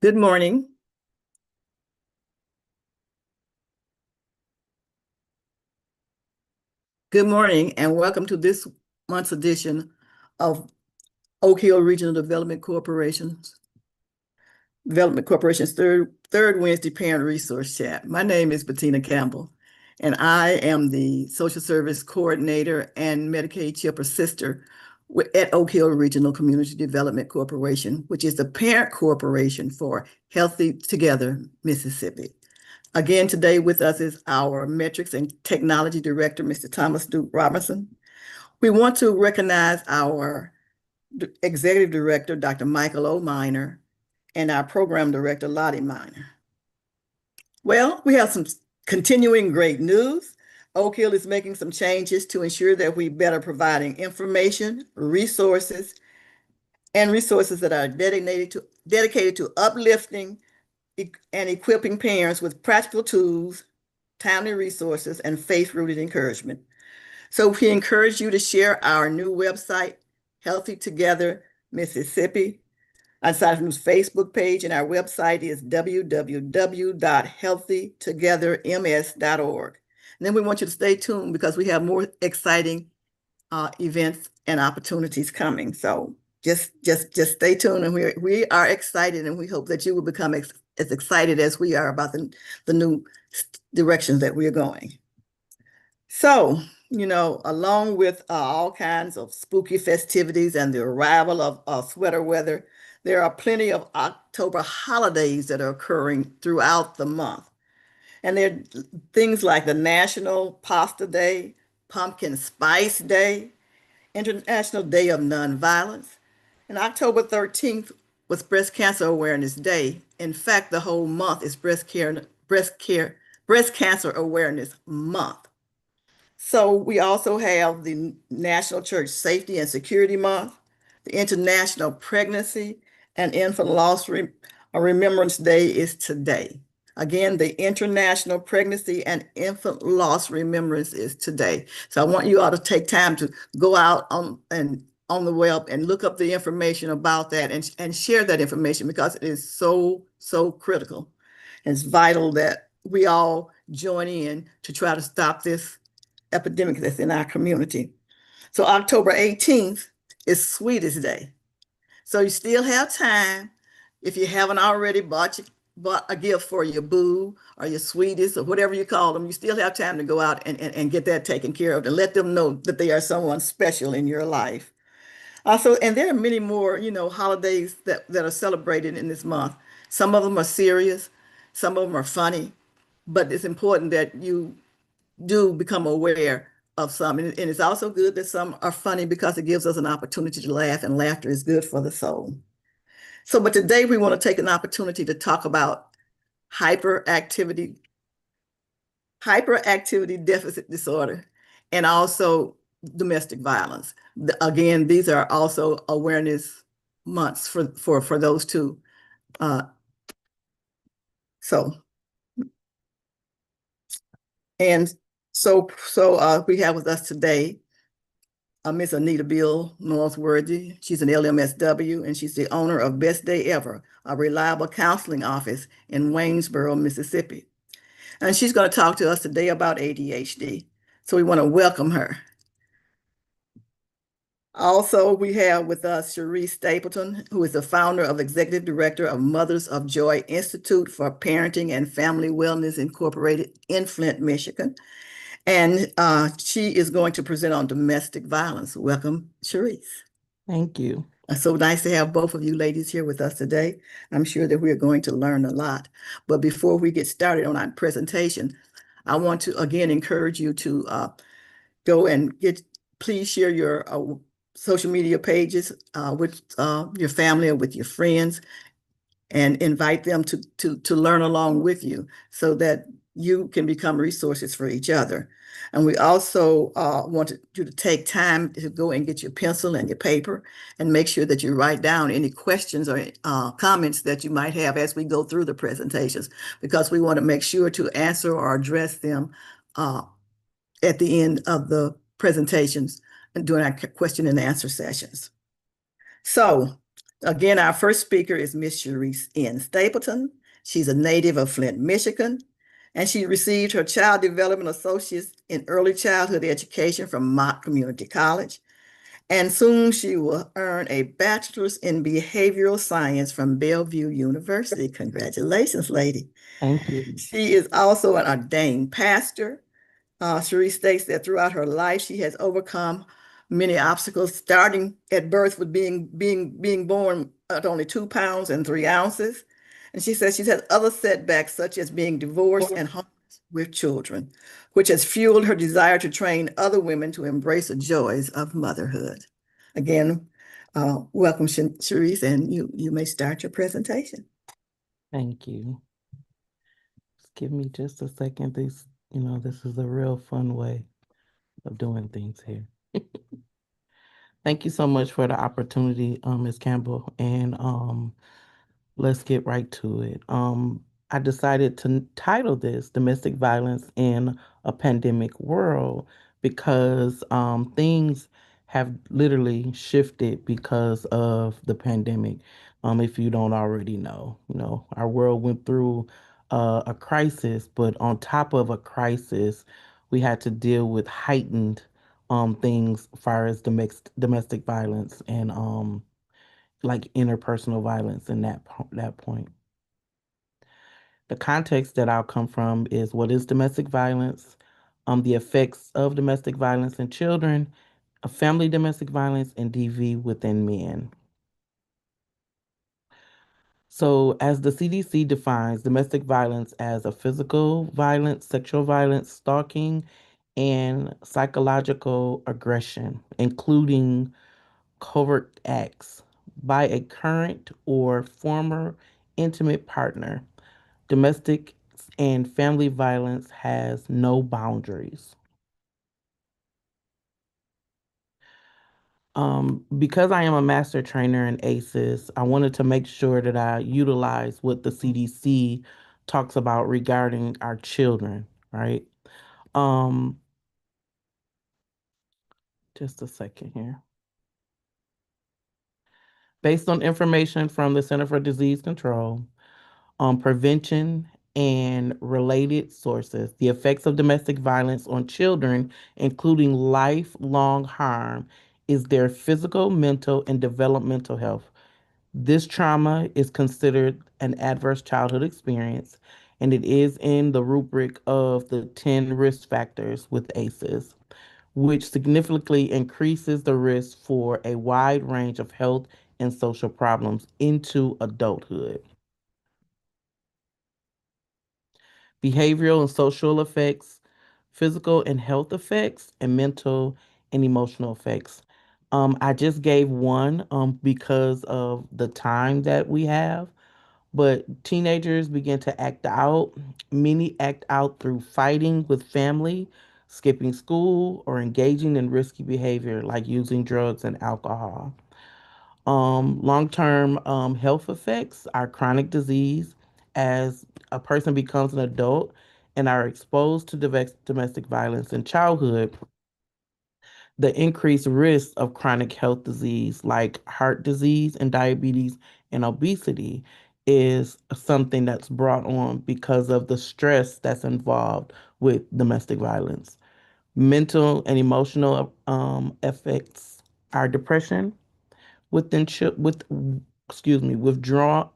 Good morning. Good morning, and welcome to this month's edition of Oak Hill Regional Development Corporation's third Wednesday Parent Resource Chat. My name is Bettina Campbell, and I am the Social Service Coordinator and Medicaid Chip Assister at Oak Hill Regional Community Development Corporation, which is the parent corporation for Healthy Together Mississippi. Again, today with us is our Metrics and Technology Director, Mr. Thomas Duke Robinson. We want to recognize our Executive Director, Dr. Michael O. Miner, and our Program Director, Lottie Miner. Well, we have some continuing great news. Oak Hill is making some changes to ensure that we better providing information, resources that are dedicated to uplifting and equipping parents with practical tools, timely resources, and faith-rooted encouragement. So we encourage you to share our new website, Healthy Together Mississippi. Aside from this Facebook page, and our website is www.healthytogetherms.org. And then we want you to stay tuned because we have more exciting events and opportunities coming. So just stay tuned, and we are excited, and we hope that you will become as excited as we are about the new directions that we're going. So, along with all kinds of spooky festivities and the arrival of sweater weather, there are plenty of October holidays that are occurring throughout the month. And there are things like the National Pasta Day, Pumpkin Spice Day, International Day of Nonviolence, and October 13th was Breast Cancer Awareness Day. In fact, the whole month is Breast Cancer Awareness Month. So we also have the National Church Safety and Security Month, the International Pregnancy and Infant Loss Remembrance Day is today. Again, the International Pregnancy and Infant Loss Remembrance is today. So I want you all to take time to go out on the web and look up the information about that and share that information, because it is so critical. And it's vital that we all join in to try to stop this epidemic that's in our community. So October 18th is Sweetest Day. So you still have time, if you haven't already bought a gift for your boo or your sweetest or whatever you call them, you still have time to go out and get that taken care of and let them know that they are someone special in your life. Also, and there are many more, holidays that are celebrated in this month. Some of them are serious, some of them are funny, but it's important that you do become aware of some. And it's also good that some are funny because it gives us an opportunity to laugh, and laughter is good for the soul. So, but today we want to take an opportunity to talk about hyperactivity deficit disorder, and also domestic violence. Again, these are also awareness months for those two. We have with us today Miss Anita Bill Northworthy. She's an LMSW, and she's the owner of Best Day Ever, a reliable counseling office in Waynesboro, Mississippi. And she's going to talk to us today about ADHD. So we want to welcome her. Also, we have with us Cherise Stapleton, who is the founder of Executive Director of Mothers of Joy Institute for Parenting and Family Wellness Incorporated in Flint, Michigan. And she is going to present on domestic violence. Welcome, Cherise. Thank you. So nice to have both of you ladies here with us today. I'm sure that we're going to learn a lot. But before we get started on our presentation, I want to again encourage you to go and please share your social media pages with your family or with your friends, and invite them to learn along with you so that you can become resources for each other. And we also want you to take time to go and get your pencil and your paper and make sure that you write down any questions or comments that you might have as we go through the presentations, because we want to make sure to answer or address them at the end of the presentations and during our question and answer sessions. So Again, our first speaker is Miss Sharice N. Stapleton. She's a native of Flint, Michigan, and she received her Child Development Associates in Early Childhood Education from Mott Community College. And soon she will earn a bachelor's in behavioral science from Bellevue University. Congratulations, lady. Thank you. She is also an ordained pastor. Cherie states that throughout her life, she has overcome many obstacles, starting at birth with being born at only 2 pounds and 3 ounces. And she says she's had other setbacks, such as being divorced and homeless with children, which has fueled her desire to train other women to embrace the joys of motherhood. Again, welcome, Cherise, and you may start your presentation. Thank you. Just give me just a second. This is a real fun way of doing things here. Thank you so much for the opportunity, Ms. Campbell. And let's get right to it. I decided to title this Domestic Violence in a Pandemic World because things have literally shifted because of the pandemic. If you don't already know, our world went through a crisis, but on top of a crisis, we had to deal with heightened things as far as domestic violence and like interpersonal violence in that point. The context that I'll come from is what is domestic violence, the effects of domestic violence in children, family domestic violence, and DV within men. So, as the CDC defines domestic violence as a physical violence, sexual violence, stalking, and psychological aggression, including covert acts by a current or former intimate partner. Domestic and family violence has no boundaries. Because I am a master trainer in ACEs, I wanted to make sure that I utilize what the CDC talks about regarding our children, right? Um, just a second here. Based on information from the Center for Disease Control, on prevention and related sources, the effects of domestic violence on children, including lifelong harm, is their physical, mental, and developmental health. This trauma is considered an adverse childhood experience, and it is in the rubric of the 10 risk factors with ACEs, which significantly increases the risk for a wide range of health and social problems into adulthood. Behavioral and social effects, physical and health effects, and mental and emotional effects. I just gave one because of the time that we have, but teenagers begin to act out. Many act out through fighting with family, skipping school, or engaging in risky behavior like using drugs and alcohol. Long-term health effects are chronic disease as a person becomes an adult and are exposed to domestic violence in childhood. The increased risk of chronic health disease like heart disease and diabetes and obesity is something that's brought on because of the stress that's involved with domestic violence. Mental and emotional effects are depression, within with excuse me withdrawal.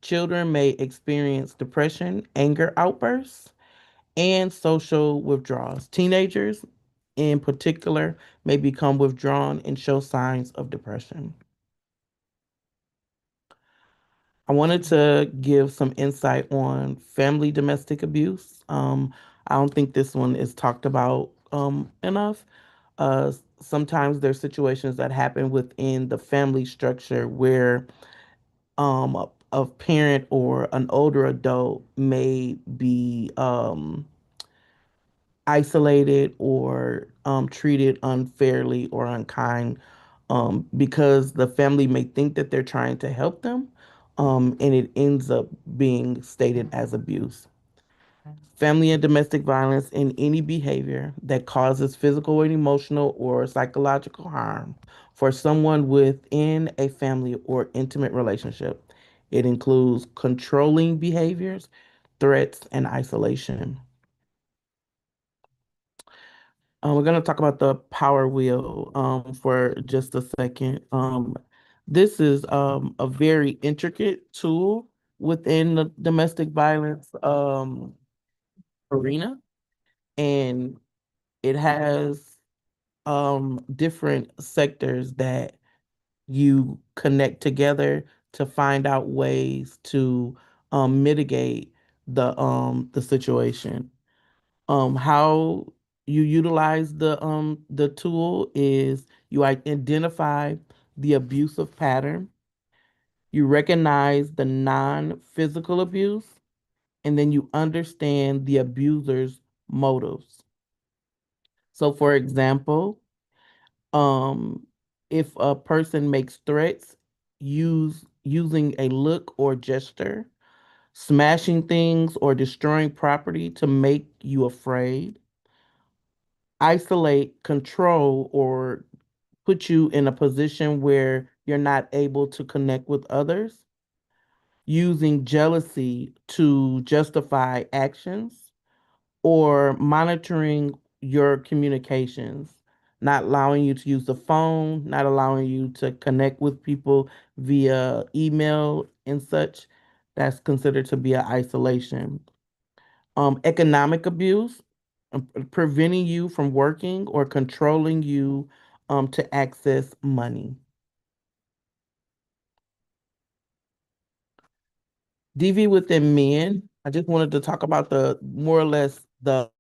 Children may experience depression, anger outbursts, and social withdrawals. Teenagers in particular may become withdrawn and show signs of depression. I wanted to give some insight on family domestic abuse. I don't think this one is talked about enough. Sometimes there's situations that happen within the family structure where a parent or an older adult may be isolated or treated unfairly or unkind because the family may think that they're trying to help them, and it ends up being stated as abuse. Family and domestic violence in any behavior that causes physical and emotional or psychological harm for someone within a family or intimate relationship. It includes controlling behaviors, threats, and isolation. We're going to talk about the power wheel for just a second. This is a very intricate tool within the domestic violence arena, and it has different sectors that you connect together to find out ways to mitigate the situation. How you utilize the tool is you identify the abusive pattern, you recognize the non-physical abuse, and then you understand the abuser's motives. So for example, um, if a person makes threats, using a look or gesture, smashing things or destroying property to make you afraid, isolate, control, or put you in a position where you're not able to connect with others, using jealousy to justify actions, or monitoring your communications, not allowing you to use the phone, not allowing you to connect with people via email and such. That's considered to be an isolation. Economic abuse, preventing you from working or controlling you to access money. DV within men, I just wanted to talk about the more or less the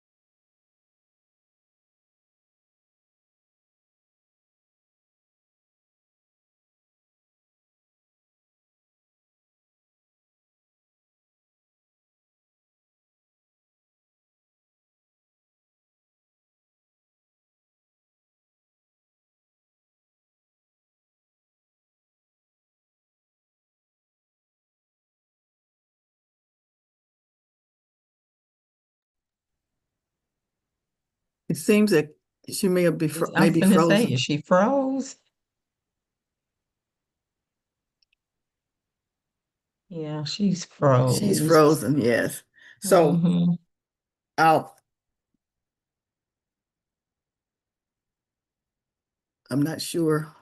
It seems that she may I'm be finna say, frozen. is she froze? Yeah, she's She's froze. frozen, yes. So Hmm. I'll, I'm not sure.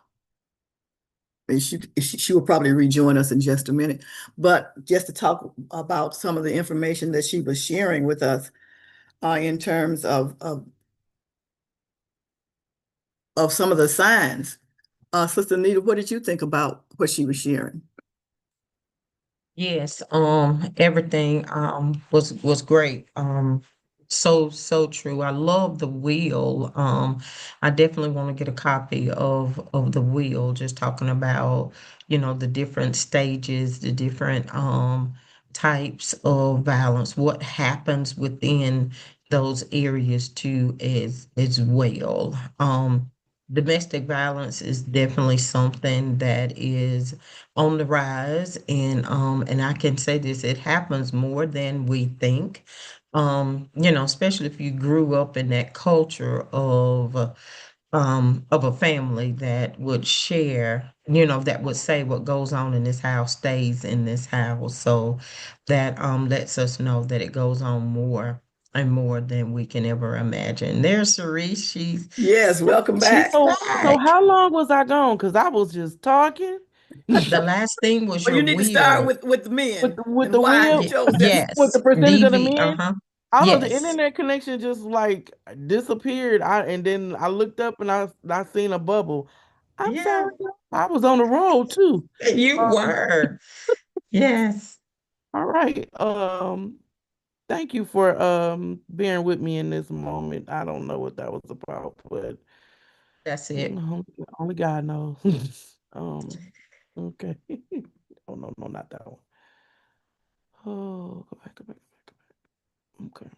And she will probably rejoin us in just a minute. But just to talk about some of the information that she was sharing with us in terms of some of the signs. Sister Nita, what did you think about what she was sharing? Yes, everything was great. So true. I love the wheel. I definitely want to get a copy of the wheel, just talking about, the different stages, the different types of violence, what happens within those areas too as well. Domestic violence is definitely something that is on the rise, and I can say this, it happens more than we think. Especially if you grew up in that culture of a family that would share, that would say what goes on in this house stays in this house. So that lets us know that it goes on more and more than we can ever imagine. There's Cerise, she's Yes, welcome she's back. so back. how long was I gone? Because I was just talking The last thing was Well, your you need to start wheel. with the men with and the why you wheel, chose that. with Yes, the percentage of the DV, men. uh-huh. I don't know, the Yes. internet connection just like disappeared. And then I looked up and I seen a bubble. I'm Yeah, sorry, I was on the road too. you Um, were. Yes, all right. Thank you for bearing with me in this moment. I don't know what that was about, but that's it. only God knows. um, okay. Oh no, no, not that one. Oh, go back, go back. Okay.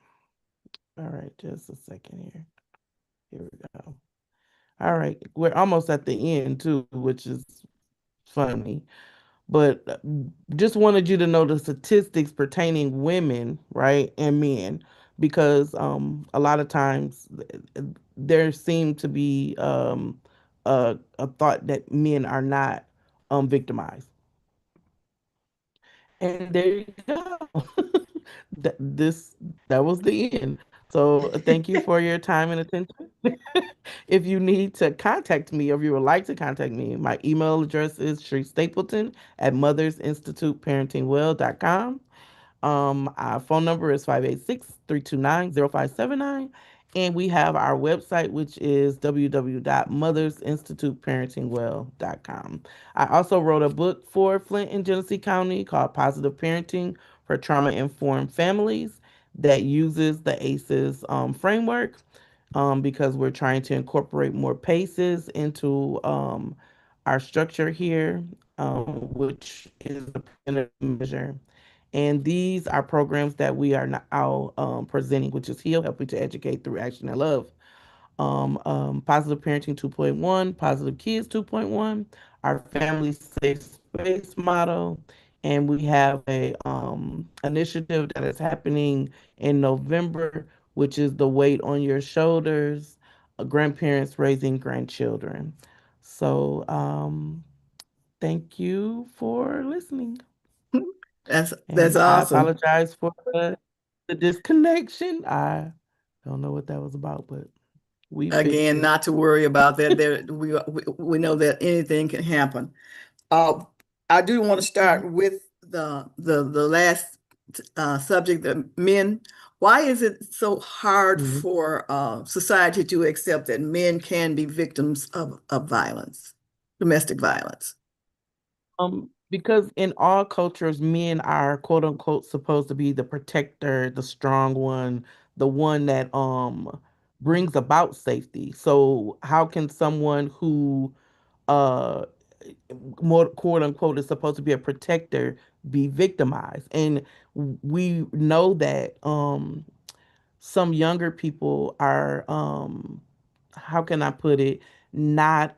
All right, just a second here. Here we go. All right, we're almost at the end too, which is funny. But just wanted you to know the statistics pertaining women, right, and men, because a lot of times there seem to be a thought that men are not victimized. And there you go. That was the end. So thank you for your time and attention. If you need to contact me or if you would like to contact me, my email address is shree.stapleton@mothersinstituteparentingwell.com. Our phone number is 586-329-0579. And we have our website, which is www.mothersinstituteparentingwell.com. I also wrote a book for Flint and Genesee County called Positive Parenting for Trauma-Informed Families that uses the ACEs framework because we're trying to incorporate more PACEs into our structure here, which is a preventative measure. And these are programs that we are now presenting, which is HEAL, helping to educate through action and love. Positive Parenting 2.1, Positive Kids 2.1, our Family Safe Space model, and we have a initiative that is happening in November, which is the Weight on Your Shoulders, grandparents raising grandchildren. So thank you for listening. That's And I awesome. apologize for the disconnection. I don't know what that was about, but we fixed Again, it. not to worry about that. We know that anything can happen. Uh, I do want to start with the last subject, the men. Why is it so hard Mhm. for society to accept that men can be victims of violence, domestic violence? Because in all cultures, men are quote unquote supposed to be the protector, the strong one, the one that brings about safety. So how can someone who uh more quote unquote is supposed to be a protector be victimized? And we know that some younger people are how can I put it, not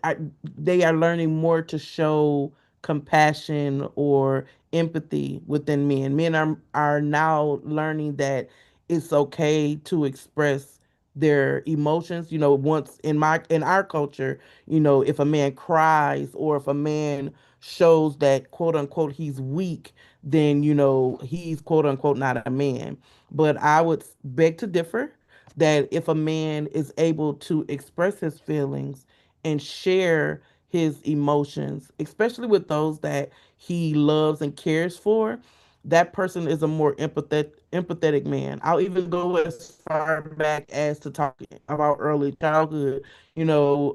I, they are learning more to show compassion or empathy within men. Men are now learning that it's okay to express their emotions. You know, once in our culture, you know, if a man cries or if a man shows that quote unquote he's weak, then you know he's quote unquote not a man. But I would beg to differ that if a man is able to express his feelings and share his emotions, especially with those that he loves and cares for, that person is a more empathetic man. I'll even go as far back as to talking about early childhood. You know,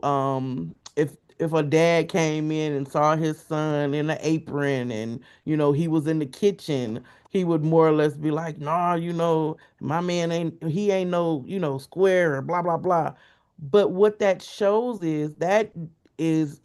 if a dad came in and saw his son in an apron and you know he was in the kitchen, he would more or less be like, "Nah, you know, my man ain't no square or blah blah blah." But what that shows is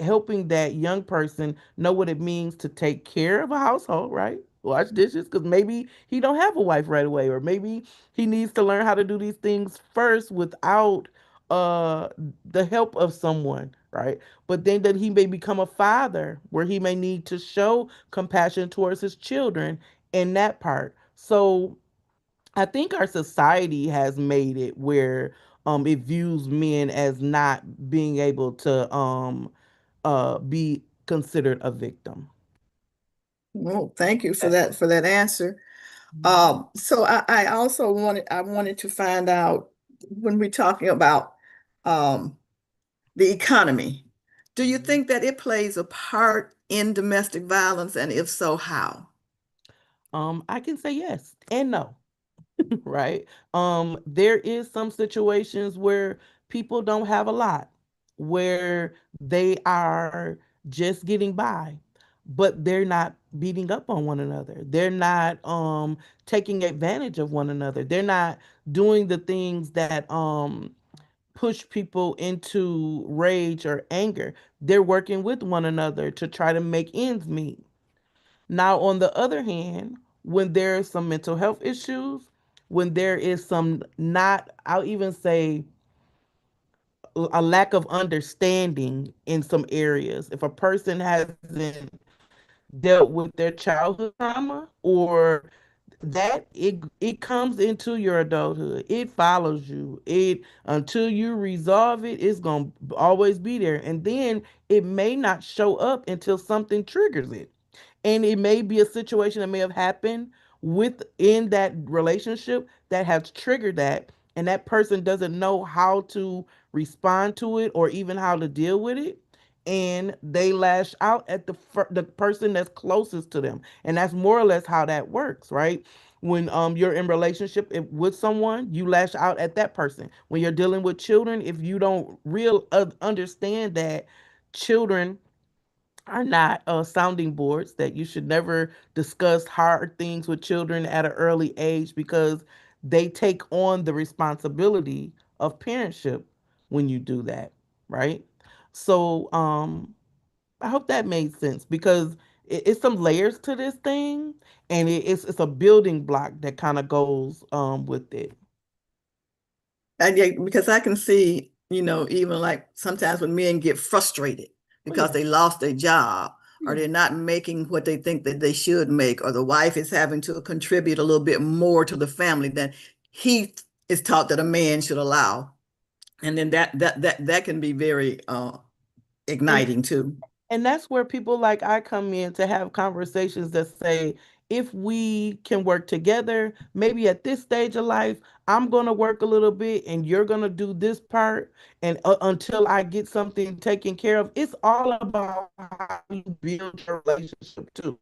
helping that young person know what it means to take care of a household, right? Wash dishes, because maybe he don't have a wife right away, or maybe he needs to learn how to do these things first without uh the help of someone, right? But then that he may become a father where he may need to show compassion towards his children in that part. So I think our society has made it where it views men as not being able to be considered a victim. Well, thank you for that answer. Mhm. So I also wanted to find out when we're talking about um, the economy, do you Mhm. think that it plays a part in domestic violence, and if so, how? I can say yes and no. Right? There is some situations where people don't have a lot, where they are just getting by, but they're not beating up on one another. They're not taking advantage of one another. They're not doing the things that push people into rage or anger. They're working with one another to try to make ends meet. Now, on the other hand, when there is some mental health issues, when there is some not, I'll even say a lack of understanding in some areas, if a person hasn't dealt with their childhood trauma or that it comes into your adulthood. It follows you. It until you resolve it, it's gonna always be there. And then it may not show up until something triggers it. And it may be a situation that may have happened within that relationship that has triggered that, and that person doesn't know how to respond to it or even how to deal with it, and they lash out at the person that's closest to them. And that's more or less how that works, right? When you're in relationship with someone, you lash out at that person. When you're dealing with children, if you don't real understand that children are not sounding boards, that you should never discuss hard things with children at an early age because they take on the responsibility of parentship when you do that, right? So I hope that made sense because it's some layers to this thing, and it's a building block that kind of goes with it. And yeah, because I can see, even like sometimes when men get frustrated Oh, because yeah. they lost their job or Yeah. they're not making what they think that they should make, or the wife is having to contribute a little bit more to the family than he is taught that a man should allow. And then that can be very And igniting too. And that's where people like I come in to have conversations that say, if we can work together, maybe at this stage of life, I'm going to work a little bit and you're going to do this part. And until I get something taken care of, it's all about how you build your relationship too.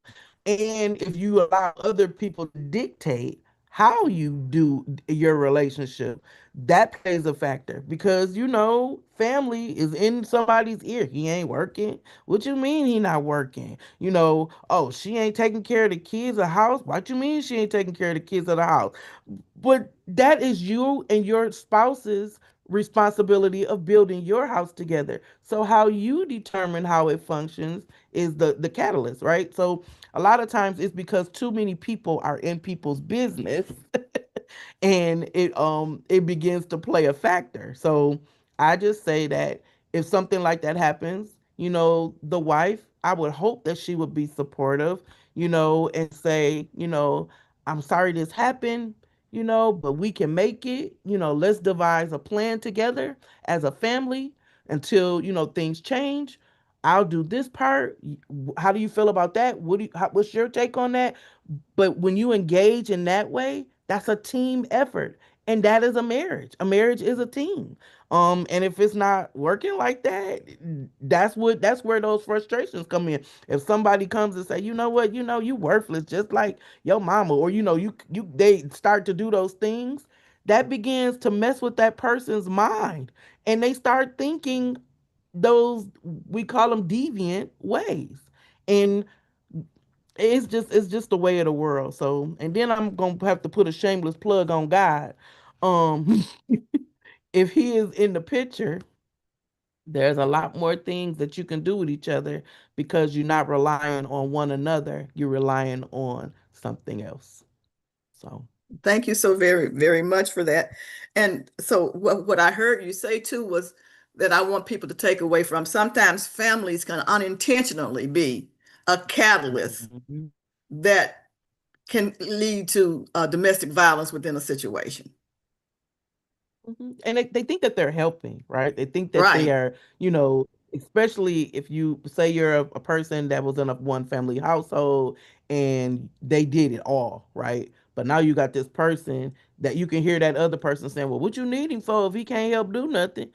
And if you allow other people to dictate how you do your relationship, that plays a factor because family is in somebody's ear. He ain't working. What you mean he not working? Oh, she ain't taking care of the kids of the house. What you mean she ain't taking care of the kids of the house? But that is you and your spouse's responsibility of building your house together. So how you determine how it functions is the catalyst, right? So a lot of times it's because too many people are in people's business and it begins to play a factor. So I just say that if something like that happens, the wife, I would hope that she would be supportive, and say, I'm sorry this happened, but we can make it, let's devise a plan together as a family until, things change. I'll do this part. How do you feel about that? What's your take on that? But when you engage in that way, that's a team effort. And that is a marriage. A marriage is a team. And if it's not working like that, that's where those frustrations come in. If somebody comes and say, you know what, you worthless, just like your mama, or they start to do those things, that begins to mess with that person's mind. And they start thinking those, we call them deviant ways. And it's just the way of the world. So, and then I'm gonna have to put a shameless plug on God. Um, if He is in the picture, there's a lot more things that you can do with each other because you're not relying on one another. You're relying on something else. So, Thank you so very, very much for that. And so what I heard you say too was that I want people to take away from sometimes families can unintentionally be a catalyst mhm. that can lead to domestic violence within a situation. And they think that they're helping, right? They think that they Right. are, especially if you say you're a person that was in a one family household and they did it all, right? But now you got this person that you can hear that other person saying, well, what you need him for if he can't help do nothing?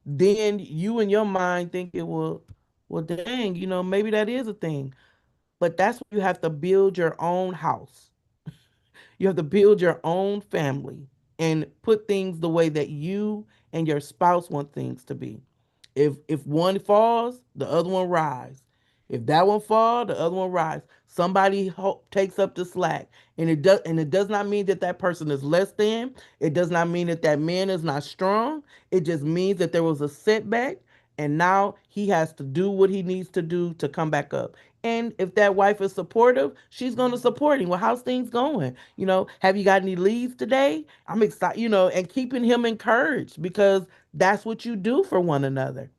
Then you in your mind thinking, well, dang, maybe that is a thing. But that's when you have to build your own house. You have to build your own family and put things the way that you and your spouse want things to be. If one falls, the other one rise. If that one fall, the other one rise. Somebody takes up the slack, and it does not mean that that person is less than. It does not mean that that man is not strong. It just means that there was a setback, and now he has to do what he needs to do to come back up. And if that wife is supportive, she's going to support him. Well, how's things going? Have you got any leads today? I'm excited, and keeping him encouraged because that's what you do for one another.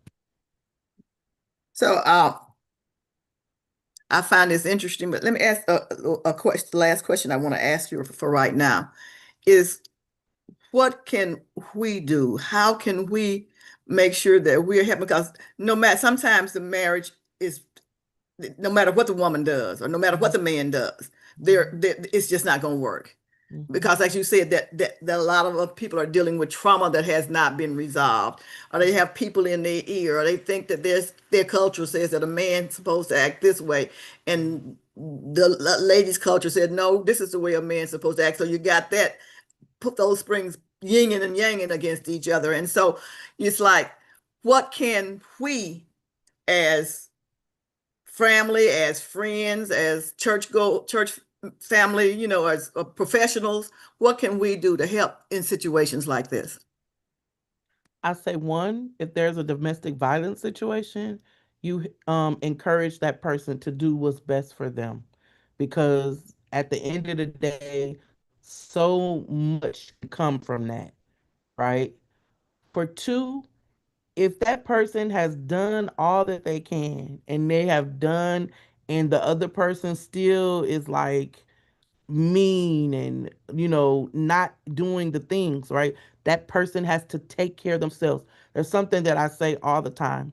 So I find this interesting, but let me ask a question. The last question I want to ask you for right now is, what can we do? How can we make sure that we're helping? Because no matter, sometimes the marriage is, no matter what the woman does or no matter what the man does, it's just not going to work. Mhm. Because as you said, that a lot of people are dealing with trauma that has not been resolved, or they have people in their ear, or they think that their culture says that a man's supposed to act this way, and the lady's culture said, no, this is the way a man's supposed to act. So you got that, put those springs yinging and yanging against each other. And so it's like, what can we as family, as friends, as church family, as professionals, what can we do to help in situations like this? I say one, if there's a domestic violence situation, you encourage that person to do what's best for them, because at the end of the day, so much can come from that, right? For two, if that person has done all that they can and they have done, and the other person still is like mean and not doing the things right, that person has to take care of themselves. There's something that I say all the time: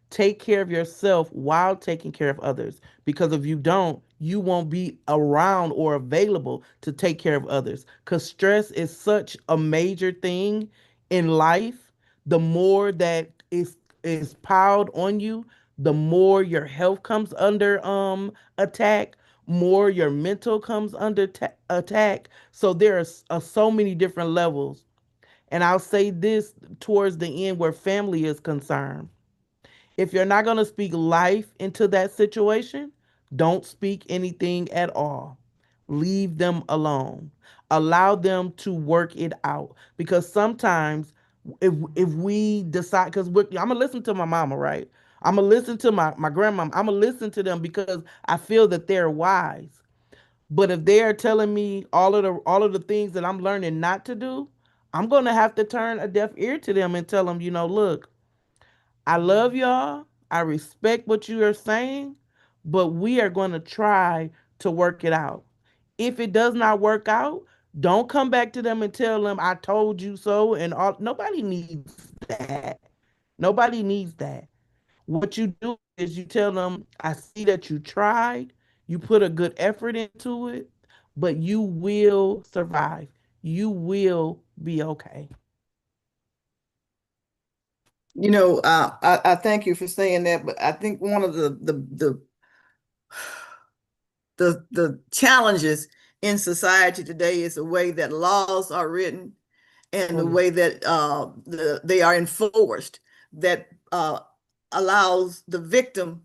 take care of yourself while taking care of others, because if you don't, you won't be around or available to take care of others, because stress is such a major thing in life. The more that is piled on you, the more your health comes under attack, more your mental comes under attack. So there's so many different levels. And I'll say this towards the end where family is concerned: if you're not going to speak life into that situation, don't speak anything at all. Leave them alone. Allow them to work it out. Because sometimes, if we decide, because I'm gonna listen to my mama, right? I'm gonna listen to my grandma. I'm gonna listen to them because I feel that they're wise. But if they are telling me all of the things that I'm learning not to do, I'm gonna have to turn a deaf ear to them and tell them, look, I love y'all. I respect what you are saying, but we are going to try to work it out. If it does not work out, don't come back to them and tell them I told you so and all. Nobody needs that. Nobody needs that. What you do is you tell them, I see that you tried, you put a good effort into it, but you will survive. You will be okay. I thank you for saying that, but I think one of the challenges in society today is the way that laws are written and the Oh, way that they are enforced, that allows the victim,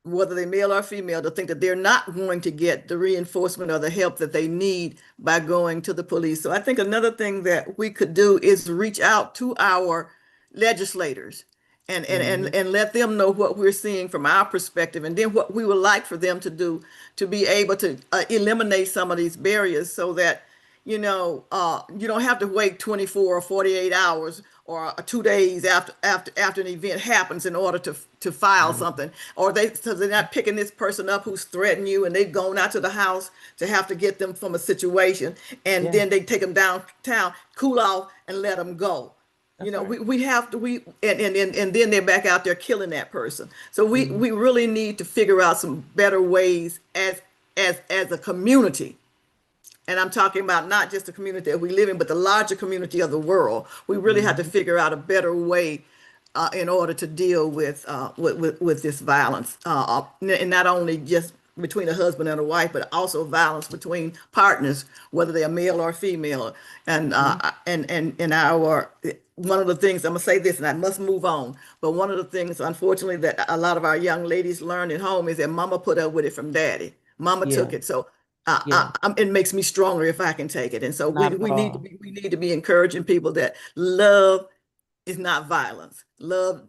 whether they male or female, to think that they're not going to get the reinforcement or the help that they need by going to the police. So I think another thing that we could do is reach out to our legislators mhm. and let them know what we're seeing from our perspective, and then what we would like for them to do to be able to eliminate some of these barriers, so that you don't have to wait 24 or 48 hours or 2 days after an event happens in order to file Right. something, or so they're not picking this person up who's threatening you, and they've gone out to the house to have to get them from a situation, and Yeah, then they take them downtown, cool off, and let them go. that's right. We have to, and then they're back out there killing that person. So Mhm. we really need to figure out some better ways as a community, and I'm talking about not just the community that we live in, but the larger community of the world. We really have to Mhm. figure out a better way in order to deal with this violence, and not only just between a husband and a wife, but also violence between partners, whether they are male or female. And Mhm. our one of the things, I'm gonna say this, and I must move on. But one of the things, unfortunately, that a lot of our young ladies learn at home is that Mama put up with it from Daddy. Mama took Yeah, it, so yeah, it makes me stronger if I can take it. And so not at all. we need to be encouraging people that love is not violence. Love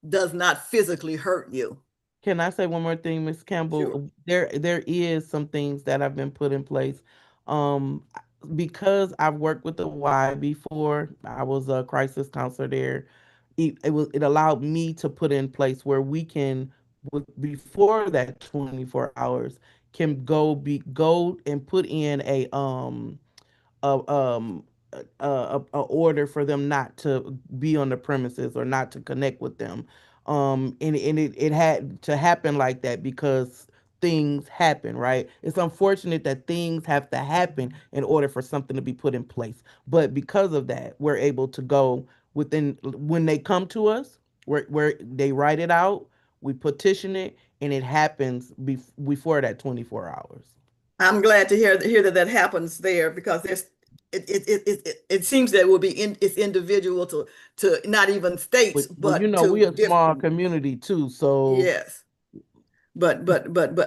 does not physically hurt you. Can I say one more thing, Miss Sure. Campbell? There is some things that have been put in place. Um, because I've worked with the Y before, I was a crisis counselor there. It allowed me to put in place where we can before that 24 hours can go and put in a a order for them not to be on the premises or not to connect with them. And it had to happen like that because things happen, right? It's unfortunate that things have to happen in order for something to be put in place. But because of that, we're able to go within when they come to us, where they write it out, we petition it, and it happens before that 24 hours. I'm glad to hear that that happens there because it seems that it will be it's individual to not even states But you but know, we to a small different. community too, so Yes. But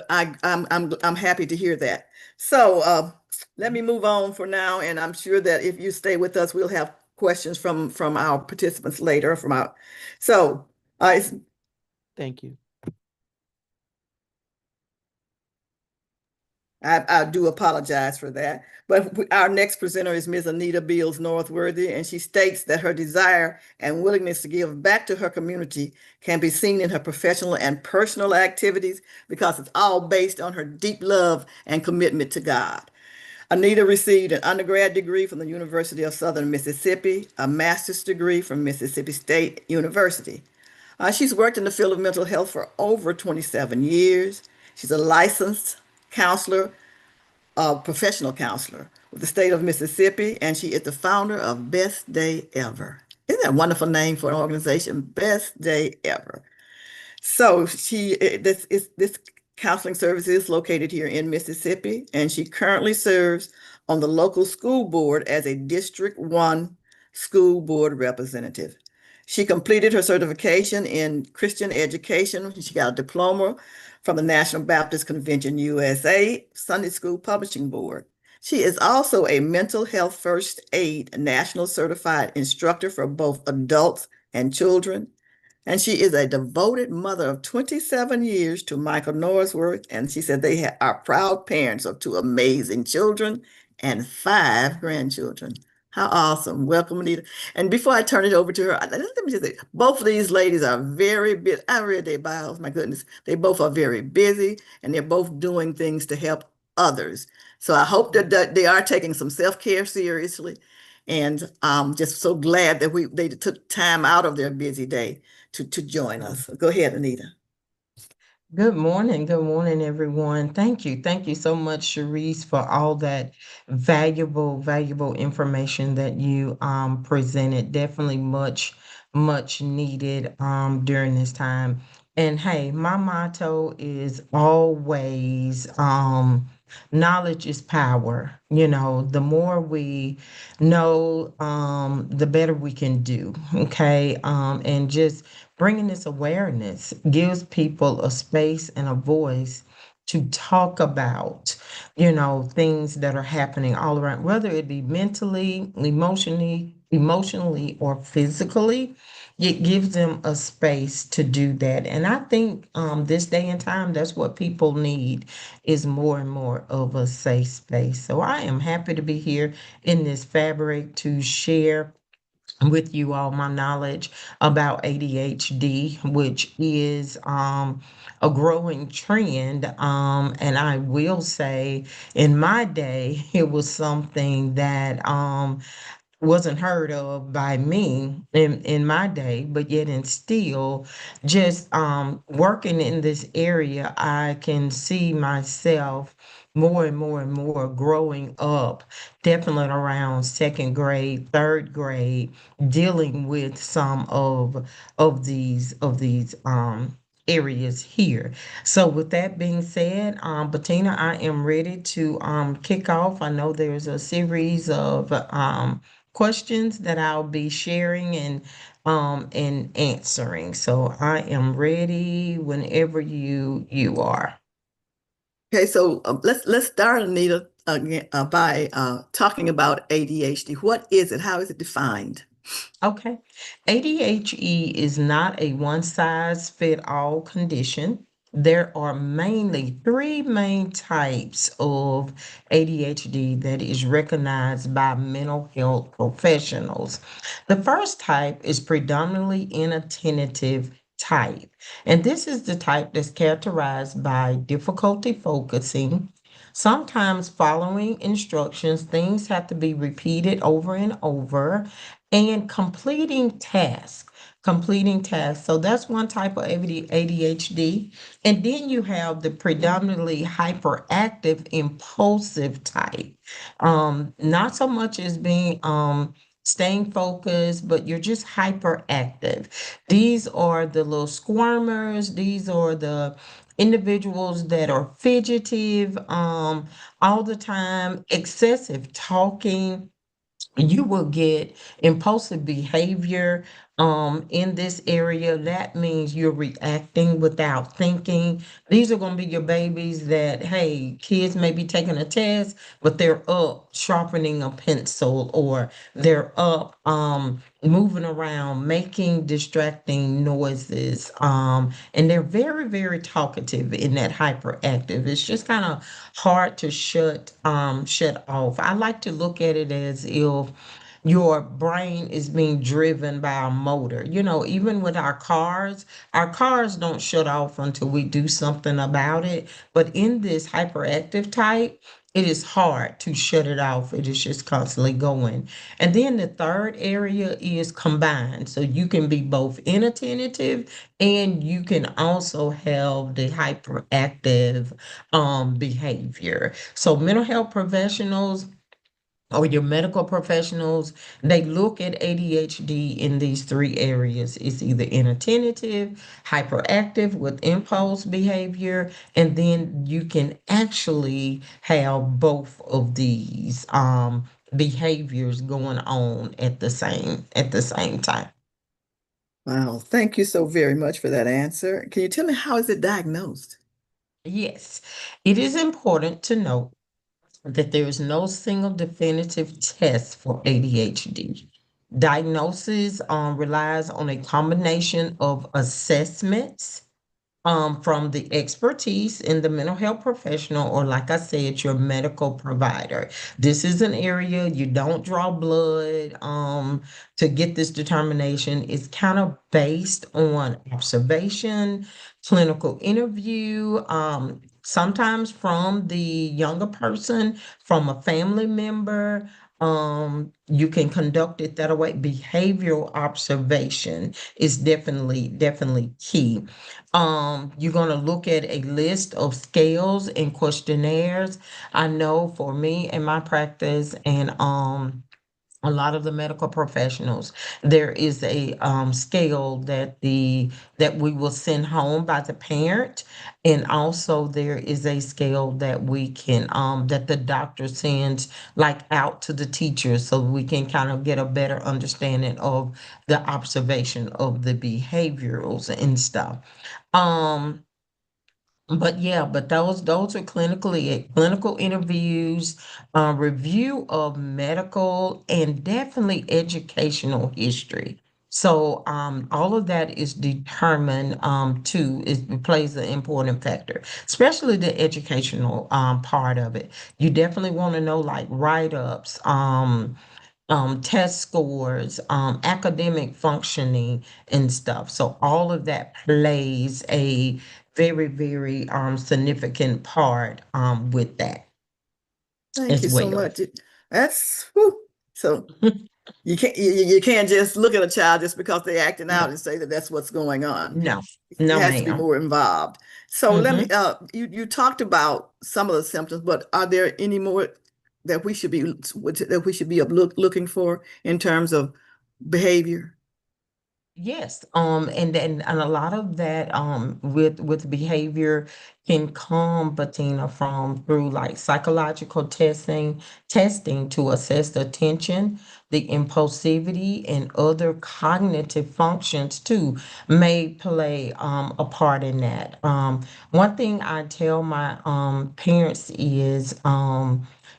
I'm happy to hear that. So let me move on for now, and I'm sure that if you stay with us, we'll have questions from our participants later. So it's thank you. I do apologize for that. But our next presenter is Ms. Anita Beals Northworthy, and she states that her desire and willingness to give back to her community can be seen in her professional and personal activities because it's all based on her deep love and commitment to God. Anita received an undergrad degree from the University of Southern Mississippi, a master's degree from Mississippi State University. She's worked in the field of mental health for over 27 years. She's a licensed counselor, a professional counselor with the state of Mississippi, and she is the founder of Best Day Ever. Isn't that a wonderful name for an organization? Best Day Ever. So this counseling service is located here in Mississippi, and she currently serves on the local school board as a District 1 school board representative. She completed her certification in Christian education. She got a diploma from the National Baptist Convention USA Sunday School Publishing Board. She is also a mental health first aid national certified instructor for both adults and children. And she is a devoted mother of 27 years to Michael Norsworth. And she said they are proud parents of two amazing children and 5 grandchildren. How awesome. Welcome, Anita. And before I turn it over to her, let me just say, both of these ladies are very busy. I read their bios, my goodness. They both are very busy and they're both doing things to help others. So I hope that they are taking some self-care seriously. And I'm just so glad that they took time out of their busy day to join us. Go ahead, Anita. Good morning, everyone. Thank you so much, Sharice, for all that valuable information that you presented. Definitely much needed during this time. And hey, my motto is always knowledge is power. You know, the more we know, the better we can do. Okay, and just bringing this awareness gives people a space and a voice to talk about, you know, things that are happening all around, whether it be mentally, emotionally, or physically. It gives them a space to do that. And I think this day and time, that's what people need is more and more of a safe space. So I am happy to be here in this fabric to share with you all my knowledge about ADHD, which is a growing trend. And I will say, in my day, it was something that wasn't heard of by me in my day, but yet and still just working in this area, I can see myself more and more and more growing up, definitely around second grade, third grade, dealing with some of these areas here. So with that being said, Bettina, I am ready to kick off. I know there's a series of questions that I'll be sharing and answering. So I am ready whenever you are. Okay, so let's start, Anita, again by talking about ADHD. What is it? How is it defined? Okay. ADHD is not a one size fit all condition. There are mainly three main types of ADHD that is recognized by mental health professionals. The first type is predominantly inattentive type. And this is the type that's characterized by difficulty focusing, sometimes following instructions, things have to be repeated over and over, and completing tasks. So that's one type of ADHD. And then you have the predominantly hyperactive, impulsive type. Not so much as being staying focused, but you're just hyperactive. These are the little squirmers. These are the individuals that are fidgetive all the time, excessive talking. You will get impulsive behavior in this area. That means you're reacting without thinking. These are going to be your babies that, hey, kids may be taking a test, but they're up sharpening a pencil, or they're up moving around, making distracting noises. And they're very, very talkative in that hyperactive. It's just kind of hard to shut off. I like to look at it as if your brain is being driven by a motor. You know, even with our cars don't shut off until we do something about it. But in this hyperactive type, it is hard to shut it off. It is just constantly going. And then the third area is combined. So you can be both inattentive, and you can also have the hyperactive behavior. So mental health professionals or your medical professionals, they look at ADHD in these three areas. It's either inattentive, hyperactive with impulse behavior, and then you can actually have both of these behaviors going on at the same time. Wow, thank you so very much for that answer. Can you tell me how is it diagnosed? Yes, it is important to note that there is no single definitive test for ADHD. Diagnosis relies on a combination of assessments from the expertise in the mental health professional, or like I said, your medical provider. This is an area you don't draw blood to get this determination. It's kind of based on observation, clinical interview, sometimes from the younger person, from a family member. You can conduct it that way. Behavioral observation is definitely key. You're going to look at a list of scales and questionnaires. I know for me in my practice, and a lot of the medical professionals, there is a scale that we will send home by the parent, and also there is a scale that we can that the doctor sends like out to the teachers, so we can kind of get a better understanding of the observation of the behaviorals and stuff. Um, but yeah, but those are clinical interviews, review of medical, and definitely educational history. So all of that is determined too, it plays an important factor, especially the educational part of it. You definitely want to know like write-ups, test scores, academic functioning and stuff. So all of that plays a very, very significant part with that Thank as you so well. much. That's whew. So you can't just look at a child just because they're acting No, out and say that that's what's going on. no, It no, has to be ma'am. more involved. So let me Hmm. you talked about some of the symptoms, but are there any more that we should be looking for in terms of behavior? Yes, and a lot of that with behavior can come, Bettina, from through like psychological testing to assess the attention, the impulsivity, and other cognitive functions too may play a part in that. One thing I tell my parents is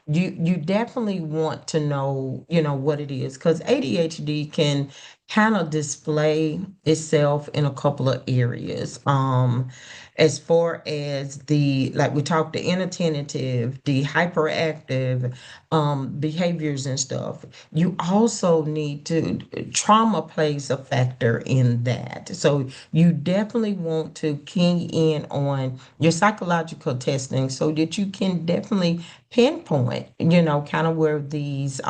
you definitely want to know, you know, what it is, because ADHD kind of display itself in a couple of areas. As far as the, like we talked, the inattentive, the hyperactive behaviors and stuff, you also need to, trauma plays a factor in that. So you definitely want to key in on your psychological testing so that you can definitely pinpoint, kind of where these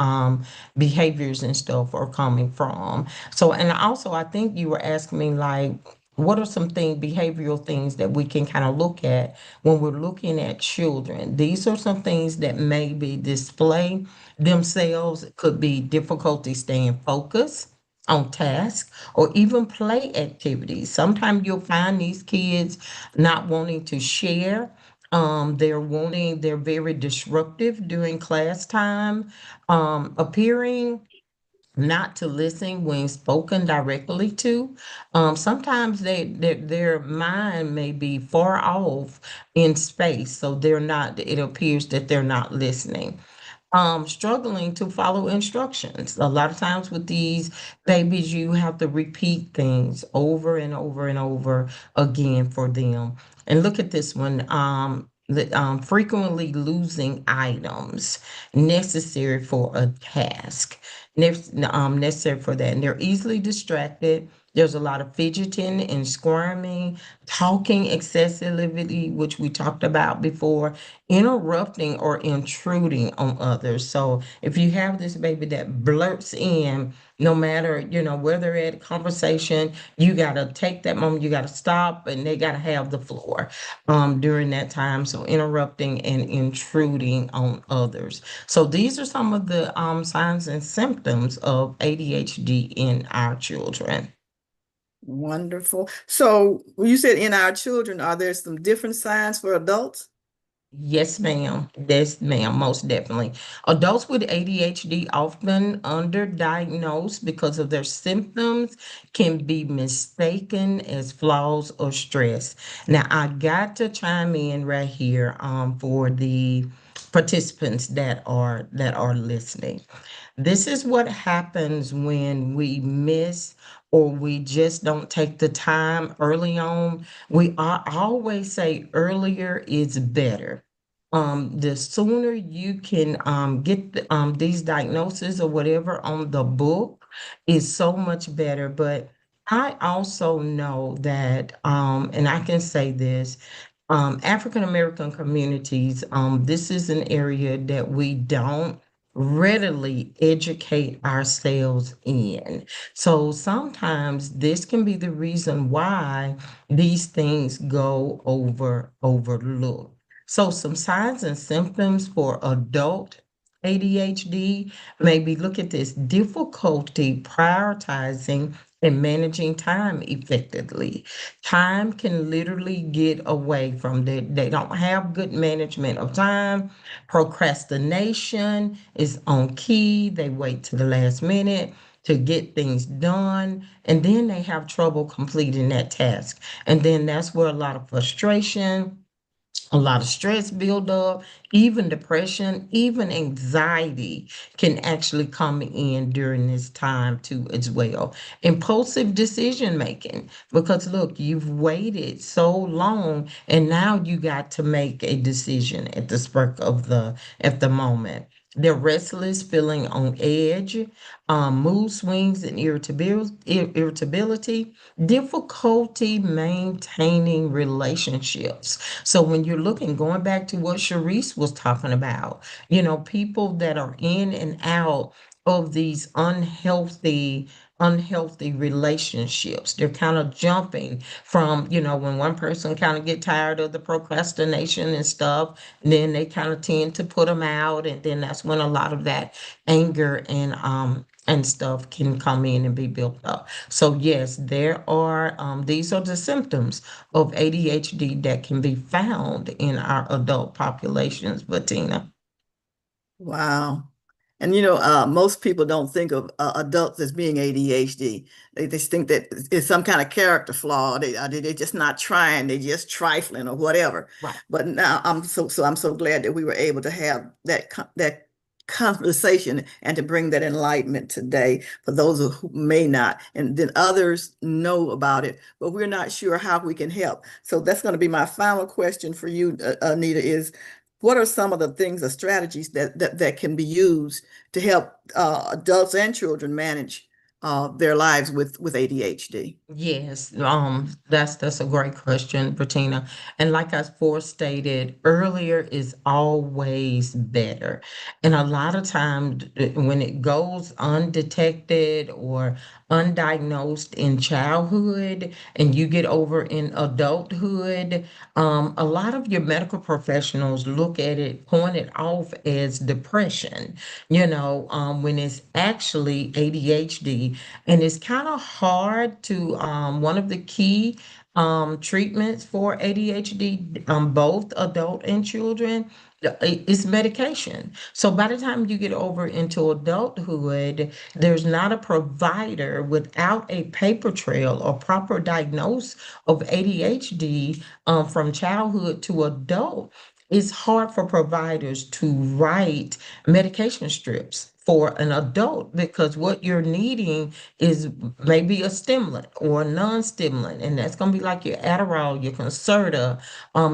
behaviors and stuff are coming from. So, and also, I think you were asking me, like, what are some behavioral things that we can kind of look at when we're looking at children? These are some things that maybe display themselves. It could be difficulty staying focused on task or even play activities. Sometimes you'll find these kids not wanting to share. They're very disruptive during class time, appearing not to listen when spoken directly to. Sometimes their mind may be far off in space, so it appears that they're not listening. Struggling to follow instructions. A lot of times with these babies, you have to repeat things over and over and over again for them. And look at this one. Frequently losing items necessary for a task, necessary for that. And they're easily distracted. There's a lot of fidgeting and squirming, talking excessively, which we talked about before, interrupting or intruding on others. So if you have this baby that blurts in, no matter, where they're at conversation, you got to take that moment, you got to stop, and they got to have the floor during that time. So interrupting and intruding on others. So these are some of the signs and symptoms of ADHD in our children. Wonderful. So you said in our children, are there some different signs for adults? Yes, ma'am. Yes, ma'am, most definitely. Adults with ADHD often underdiagnosed because of their symptoms can be mistaken as flaws or stress. Now, I got to chime in right here for the participants that are listening. This is what happens when we miss or we just don't take the time early on. I always say earlier is better. The sooner you can get these diagnoses or whatever on the book is so much better. But I also know that, and I can say this, African American communities, this is an area that we don't readily educate ourselves in. So sometimes this can be the reason why these things go overlooked. So some signs and symptoms for adult ADHD, maybe look at this: difficulty prioritizing and managing time effectively. Time can literally get away from them. They don't have good management of time. Procrastination is on key. They wait to the last minute to get things done, and then they have trouble completing that task. And then that's where a lot of frustration, a lot of stress build up, even depression, even anxiety can actually come in during this time too as well. Impulsive decision making, because look, you've waited so long and now you got to make a decision at the spur of the moment. They're restless, feeling on edge, mood swings and irritability, difficulty maintaining relationships. So when you're looking, going back to what Sharice was talking about, people that are in and out of these unhealthy relationships. They're kind of jumping from, when one person kind of get tired of the procrastination and stuff, then they kind of tend to put them out, and then that's when a lot of that anger and stuff can come in and be built up. So yes, these are the symptoms of ADHD that can be found in our adult populations, Bettina. Wow. And most people don't think of adults as being ADHD. They just think that it's some kind of character flaw. They're just not trying. They're just trifling or whatever. Right. But now I'm so glad that we were able to have that conversation and to bring that enlightenment today for those who may not. And then others know about it, but we're not sure how we can help. So that's going to be my final question for you, Anita, is what are some of the things, the strategies that can be used to help adults and children manage their lives with ADHD? Yes, that's a great question, Bettina. And like I stated earlier, is always better. And a lot of times when it goes undetected or undiagnosed in childhood and you get over in adulthood, a lot of your medical professionals look at it, point it off as depression, when it's actually ADHD. And it's kind of hard to, one of the key treatments for ADHD, both adult and children, is medication. So by the time you get over into adulthood, there's not a provider without a paper trail or proper diagnose of ADHD from childhood to adult. It's hard for providers to write medication strips for an adult because what you're needing is maybe a stimulant or a non-stimulant, and that's going to be like your Adderall, your Concerta,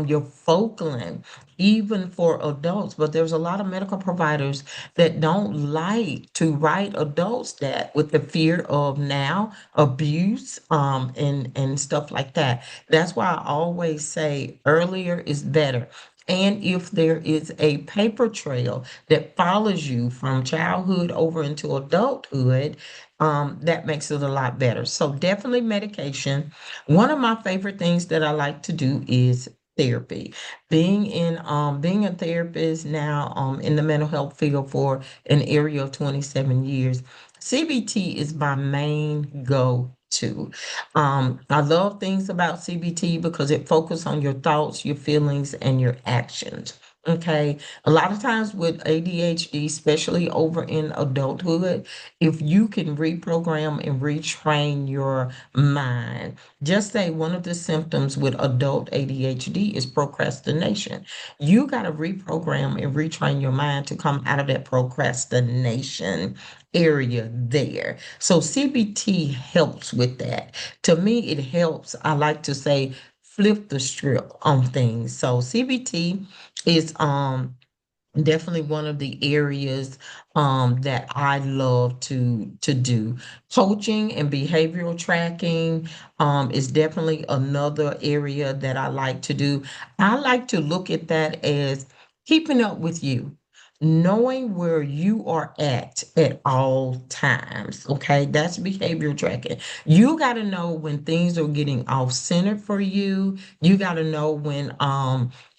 your Focalin, even for adults. But there's a lot of medical providers that don't like to write adults that with the fear of now abuse, and stuff like that. That's why I always say earlier is better. And if there is a paper trail that follows you from childhood over into adulthood, that makes it a lot better. So definitely medication. One of my favorite things that I like to do is therapy. Being a therapist now in the mental health field for an area of 27 years, CBT is my main go-to. I love things about CBT because it focuses on your thoughts, your feelings, and your actions. Okay. A lot of times with ADHD, especially over in adulthood, if you can reprogram and retrain your mind, just say one of the symptoms with adult ADHD is procrastination. You got to reprogram and retrain your mind to come out of that procrastination area there. So CBT helps with that. To me, it helps. I like to say flip the script on things. So CBT is definitely one of the areas that I love to do. Coaching and behavioral tracking is definitely another area that I like to do. I like to look at that as keeping up with you. Knowing where you are at all times. Okay, that's behavioral tracking. You got to know when things are getting off centered for you. You got to know when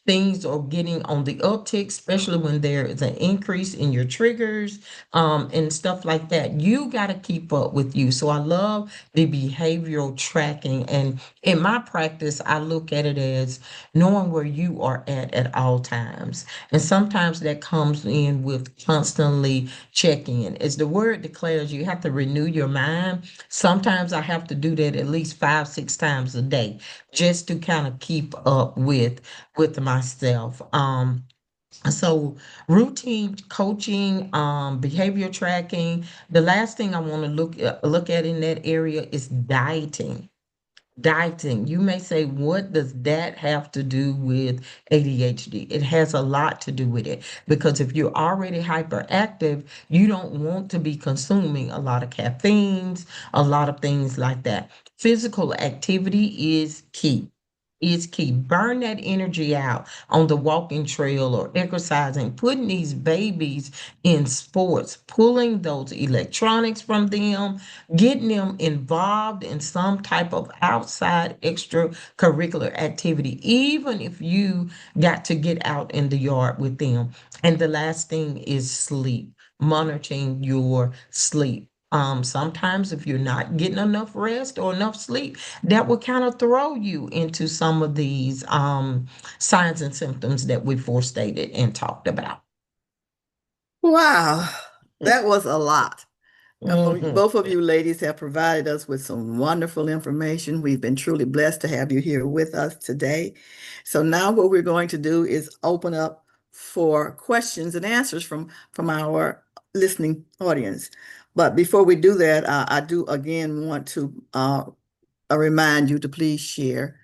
things are getting on the uptick, especially when there is an increase in your triggers, and stuff like that. You got to keep up with you. So I love the behavioral tracking. And in my practice, I look at it as knowing where you are at all times. And sometimes that comes in with constantly checking in. As the word declares, you have to renew your mind. Sometimes I have to do that at least 5, 6 times a day just to kind of keep up with myself. So routine coaching, behavior tracking. The last thing I want to look at in that area is dieting. Dieting. You may say, what does that have to do with ADHD? It has a lot to do with it because if you're already hyperactive, you don't want to be consuming a lot of caffeines, a lot of things like that. Physical activity is key. Is key. Burn that energy out on the walking trail or exercising, putting these babies in sports, pulling those electronics from them, getting them involved in some type of outside extracurricular activity, even if you got to get out in the yard with them. And the last thing is sleep, monitoring your sleep. Sometimes if you're not getting enough rest or enough sleep, that will kind of throw you into some of these signs and symptoms that we forestated and talked about. Wow, that was a lot. Mhm. Both of you ladies have provided us with some wonderful information. We've been truly blessed to have you here with us today. So now what we're going to do is open up for questions and answers from our listening audience. But before we do that, I do again want to remind you to please share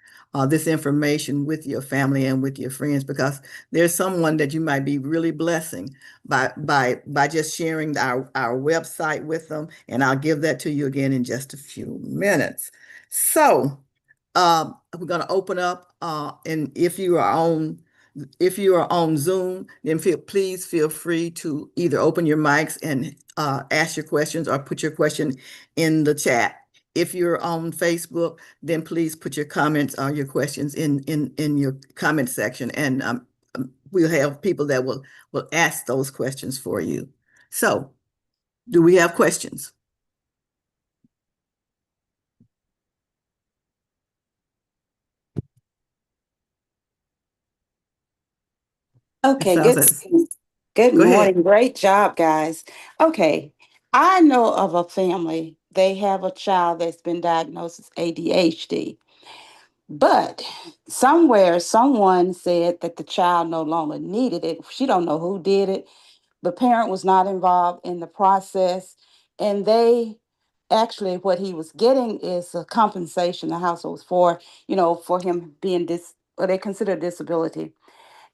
this information with your family and with your friends, because there's someone that you might be really blessing by just sharing our website with them. And I'll give that to you again in just a few minutes. So we're going to open up, and if you are on Zoom, then please feel free to either open your mics and ask your questions or put your question in the chat. If you're on Facebook, then please put your comments or your questions in your comment section, and we'll have people that will ask those questions for you. So, do we have questions? Okay, sounds good. like- Good Go ahead. morning. Great job, guys. Okay, I know of a family. They have a child that's been diagnosed as ADHD, but somewhere someone said that the child no longer needed it. She don't know who did it. The parent was not involved in the process, and they actually what he was getting is a compensation the household was for, for him being what they consider disability.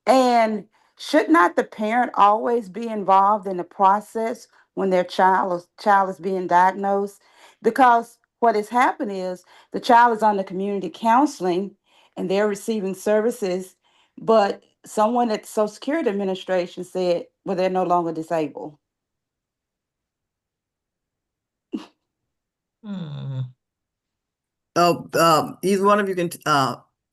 And should not the parent always be involved in the process when their child is being diagnosed? Because what has happened is the child is under community counseling and they're receiving services, but someone at Social Security Administration said, well, they're no longer disabled. Hmm. Either one of you can,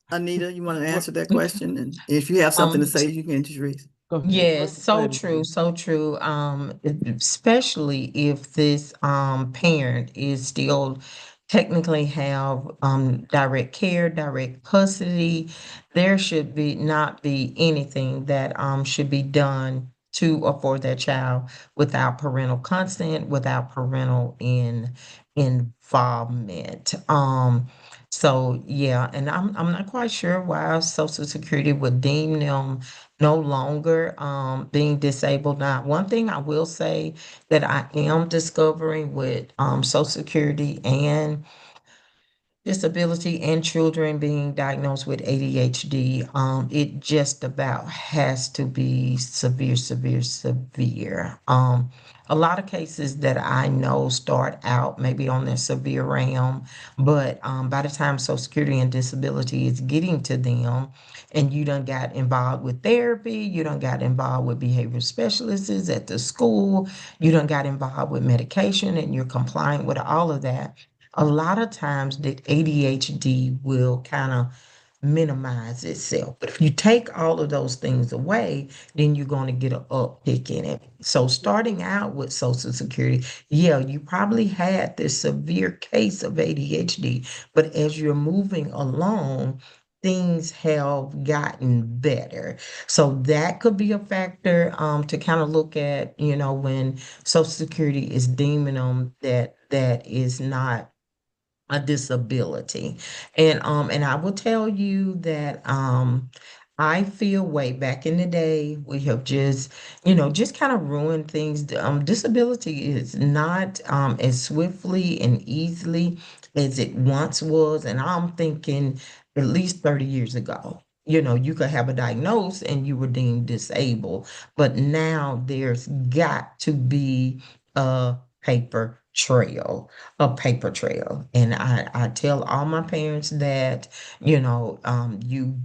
Anita, you want to answer that question? And if you have something to say, you can, Therese. Go ahead. Yes, Go so ahead, true, Anita. so true. Especially if this parent is still technically have direct care, direct custody, there should be not be anything that should be done to or for their child without parental consent, without parental involvement. So yeah, and I'm not quite sure why Social Security would deem them no longer being disabled. Now, one thing I will say that I am discovering with Social Security and disability and children being diagnosed with ADHD, it just about has to be severe, severe, severe. A lot of cases that I know start out maybe on the severe realm, but by the time Social Security and disability is getting to them, and you done got involved with therapy, you done got involved with behavior specialists at the school, you done got involved with medication, and you're compliant with all of that, a lot of times the ADHD will kind of minimize itself. But if you take all of those things away, then you're going to get an uptick in it. So starting out with Social Security, yeah, you probably had this severe case of ADHD, but as you're moving along, things have gotten better. So that could be a factor to kind of look at, when Social Security is deeming them that is not a disability. And I will tell you that I feel way back in the day we have just kind of ruined things. Disability is not as swiftly and easily as it once was, and I'm thinking at least 30 years ago. You could have a diagnosis and you were deemed disabled, but now there's got to be a paper trail a paper trail. And I tell all my parents that, you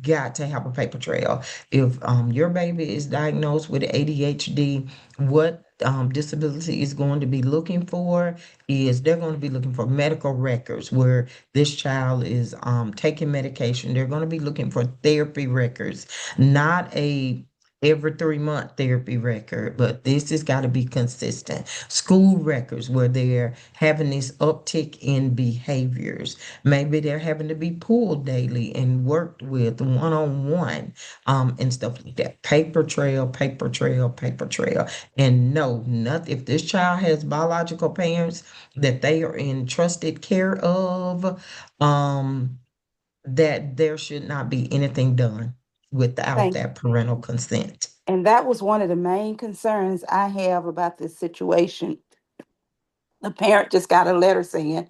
got to have a paper trail. If your baby is diagnosed with ADHD, what disability is going to be looking for is they're going to be looking for medical records where this child is taking medication. They're going to be looking for therapy records, not a every 3 month therapy record, but this has got to be consistent. School records where they're having this uptick in behaviors. Maybe they're having to be pulled daily and worked with one-on-one and stuff like that. Paper trail, paper trail, paper trail. And no, nothing. If this child has biological parents that they are in trusted care of, that there should not be anything done without Thank that parental consent. And that was one of the main concerns I have about this situation. The parent just got a letter saying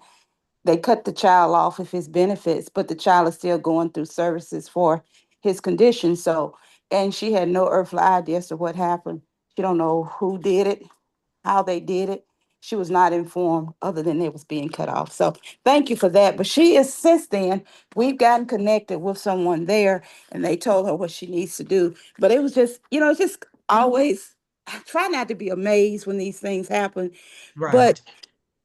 they cut the child off of his benefits, but the child is still going through services for his condition. So, and she had no earthly idea as to what happened. She don't know who did it, how they did it. She was not informed other than it was being cut off. So thank you for that. But she is since then, we've gotten connected with someone there and they told her what she needs to do. But it was just, it's just always I try not to be amazed when these things happen, but Right.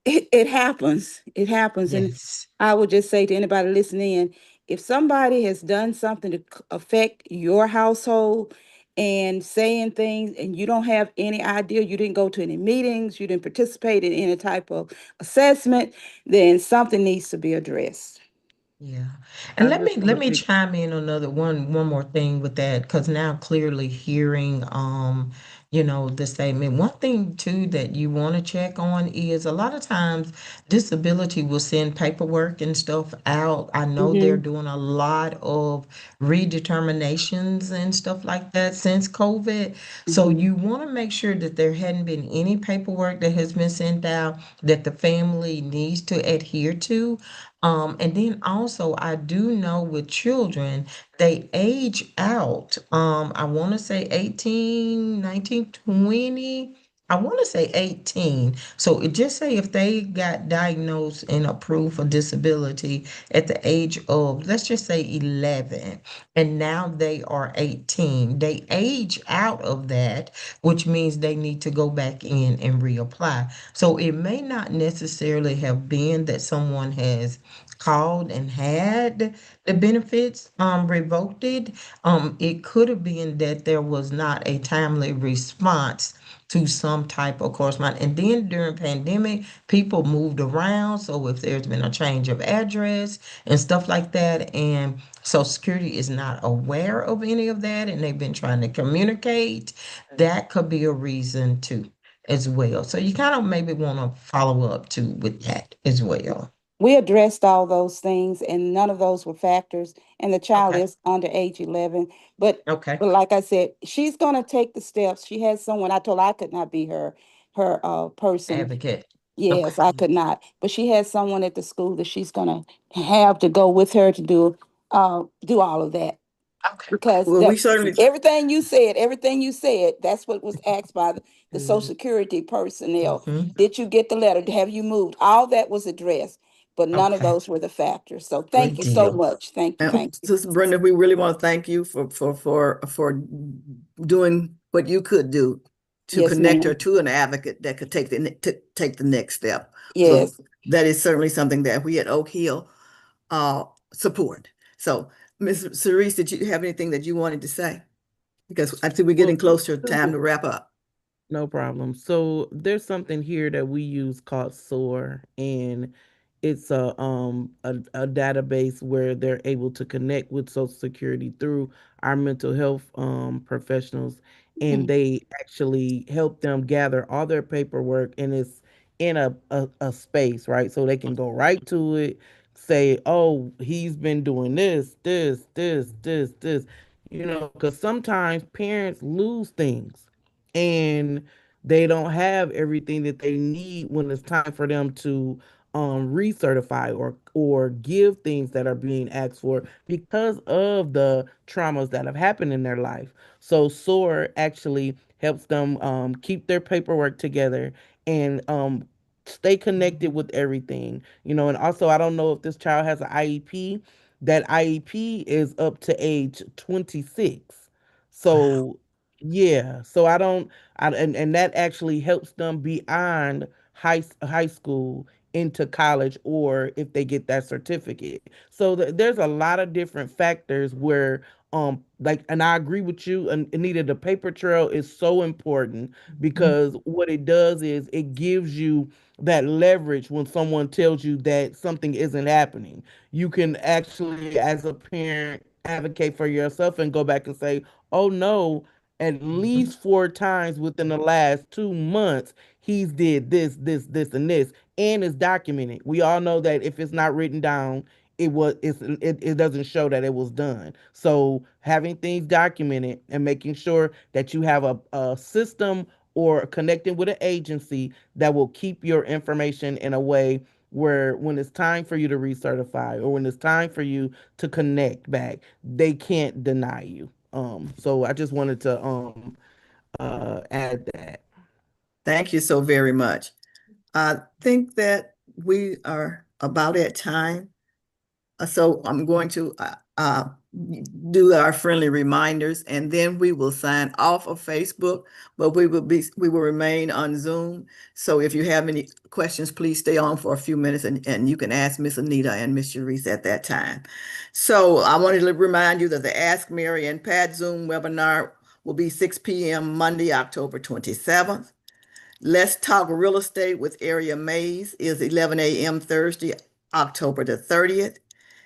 it happens. It happens. And Yes. I would just say to anybody listening in, if somebody has done something to affect your household and saying things and you don't have any idea, you didn't go to any meetings, you didn't participate in any type of assessment, then something needs to be addressed. Yeah. And I let me just want let to me pick. chime in another one more thing with that, because now clearly hearing the statement. One thing too that you want to check on is a lot of times disability will send paperwork and stuff out. I know they're Mm-hmm. doing a lot of redeterminations and stuff like that since COVID. So Mm-hmm. you want to make sure that there hadn't been any paperwork that has been sent out that the family needs to adhere to. And then also, I do know with children, they age out. I want to say 18, 19, 20. I want to say 18. So it just say if they got diagnosed and approved for disability at the age of, let's just say 11, and now they are 18, they age out of that, which means they need to go back in and reapply. So it may not necessarily have been that someone has called and had the benefits revoked. It could have been that there was not a timely response to some type of correspondence. And then during pandemic, people moved around. So if there's been a change of address and stuff like that, and Social Security is not aware of any of that, and they've been trying to communicate, that could be a reason too, as well. So you kind of maybe want to follow up too with that as well. We addressed all those things and none of those were factors. And the child Okay. is under age 11. But, Okay. but like I said, she's going to take the steps. She has someone, I told her I could not be her person. Advocate. Okay. Yes, I could not. But she has someone at the school that she's going to have to go with her to do all of that. Okay. Because Well, we certainly, everything you said, that's what was asked by the Social Good. Security personnel. Hmm. Did you get the letter? Have you moved? All that was addressed, but none of Okay. those were the factors. So thank Good you so deal. much. Thank you. Thank you. Sister Brenda, we really want to thank you for doing what you could do to Yes, connect her ma'am. to an advocate that could take the next step. So Yes. that is certainly something that we at Oak Hill uh support. So, Ms. Cerise, did you have anything that you wanted to say? Because I think we're getting Well, closer to time so to wrap up. no problem. So there's something here that we use called SOAR, and it's a database where they're able to connect with Social Security through our mental health professionals, and Mhm. they actually help them gather all their paperwork, and it's in a space, right? So they can go right to it, say, oh, he's been doing this, because sometimes parents lose things and they don't have everything that they need when it's time for them to recertify or give things that are being asked for because of the traumas that have happened in their life. So SOAR actually helps them keep their paperwork together and stay connected with everything. And also I don't know if this child has an IEP. That IEP is up to age 26. Wow. So yeah, so I don't, and that actually helps them beyond high school into college, or if they get that certificate. So there's a lot of different factors where, like, and I agree with you, Anita, the paper trail is so important Mhm. because what it does is it gives you that leverage when someone tells you that something isn't happening. You can actually, as a parent, advocate for yourself and go back and say, oh no, at Mhm. least 4 times within the last 2 months, he's did this, and this, and it's documented. We all know that if it's not written down, it doesn't show that it was done. So having things documented and making sure that you have a system or connecting with an agency that will keep your information in a way where when it's time for you to recertify or when it's time for you to connect back, they can't deny you. So I just wanted to add that. Thank you so very much. I think that we are about at time. So I'm going to do our friendly reminders, and then we will sign off of Facebook, but we will remain on Zoom. So if you have any questions, please stay on for a few minutes, and you can ask Miss Anita and Miss Sharice at that time. So I wanted to remind you that the Ask Mary and Pat Zoom webinar will be 6 p.m. Monday, October 27th. Let's Talk Real Estate with Area Mays is 11 a.m. Thursday, October the 30th.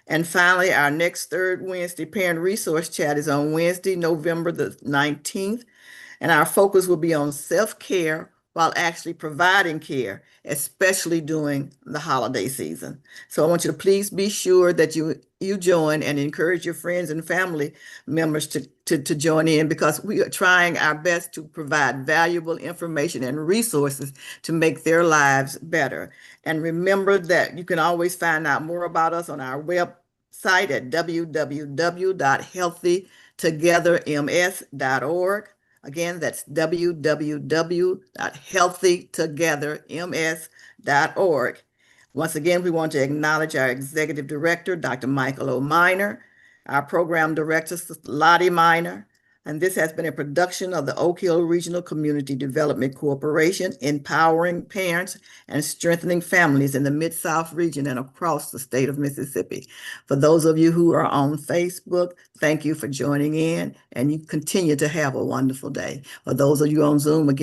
And finally, our next third Wednesday Parent Resource Chat is on Wednesday, November the 19th. And our focus will be on self-care while actually providing care, especially during the holiday season. So I want you to please be sure that you join and encourage your friends and family members to join in, because we are trying our best to provide valuable information and resources to make their lives better. And remember that you can always find out more about us on our website at www.healthytogetherms.org. Again, that's www.healthytogetherms.org. Once again, we want to acknowledge our Executive Director, Dr. Michael O. Minor, our Program Director, Lottie Minor, and this has been a production of the Oak Hill Regional Community Development Corporation, empowering parents and strengthening families in the Mid-South region and across the state of Mississippi. For those of you who are on Facebook, thank you for joining in, and you continue to have a wonderful day. For those of you on Zoom, again,